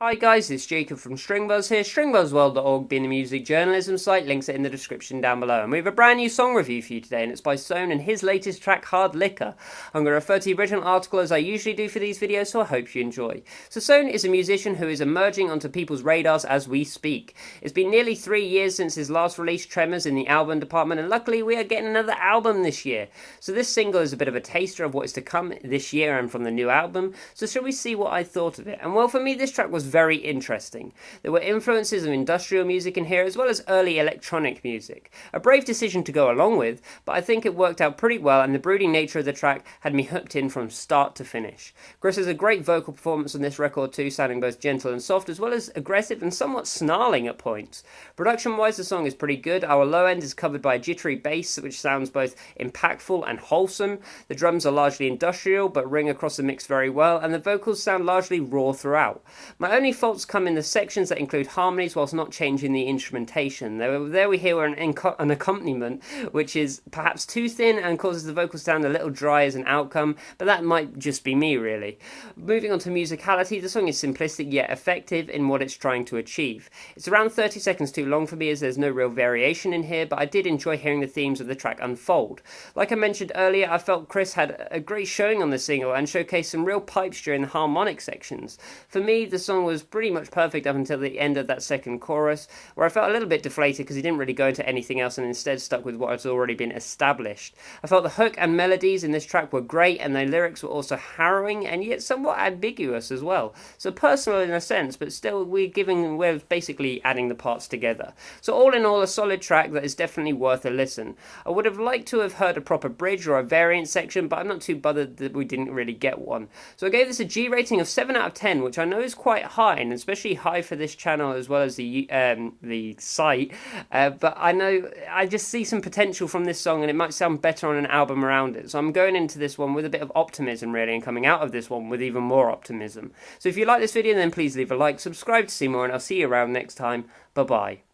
Hi guys, it's Jacob from Stringbuzz here, stringbuzzworld.org being a music journalism site, links are in the description down below. And we have a brand new song review for you today, and it's by Sohn and his latest track, Hard Liquor. I'm going to refer to the original article as I usually do for these videos, so I hope you enjoy. So Sohn is a musician who is emerging onto people's radars as we speak. It's been nearly 3 years since his last release, Tremors, in the album department, and luckily we are getting another album this year. So this single is a bit of a taster of what is to come this year and from the new album, so shall we see what I thought of it? And well, for me this track was very interesting. There were influences of industrial music in here as well as early electronic music. A brave decision to go along with, but I think it worked out pretty well, and the brooding nature of the track had me hooked in from start to finish. Chris has a great vocal performance on this record too, sounding both gentle and soft as well as aggressive and somewhat snarling at points. Production wise the song is pretty good. Our low end is covered by a jittery bass which sounds both impactful and wholesome. The drums are largely industrial but ring across the mix very well, and the vocals sound largely raw throughout. My only faults come in the sections that include harmonies whilst not changing the instrumentation. There we hear an accompaniment which is perhaps too thin and causes the vocals to sound a little dry as an outcome, but that might just be me really. Moving on to musicality, the song is simplistic yet effective in what it's trying to achieve. It's around 30 seconds too long for me as there's no real variation in here, but I did enjoy hearing the themes of the track unfold. Like I mentioned earlier, I felt Chris had a great showing on the single and showcased some real pipes during the harmonic sections. For me, the song was pretty much perfect up until the end of that second chorus, where I felt a little bit deflated because he didn't really go into anything else and instead stuck with what has already been established. I felt the hook and melodies in this track were great, and the lyrics were also harrowing and yet somewhat ambiguous as well. So personal in a sense, but still we're basically adding the parts together. So all in all, a solid track that is definitely worth a listen. I would have liked to have heard a proper bridge or a variant section, but I'm not too bothered that we didn't really get one. So I gave this a G rating of 7 out of 10, which I know is quite high, and especially high for this channel as well as the site, but I just see some potential from this song and it might sound better on an album around it, so I'm going into this one with a bit of optimism really, and coming out of this one with even more optimism. So if you like this video then please leave a like, subscribe to see more, and I'll see you around next time. Bye bye.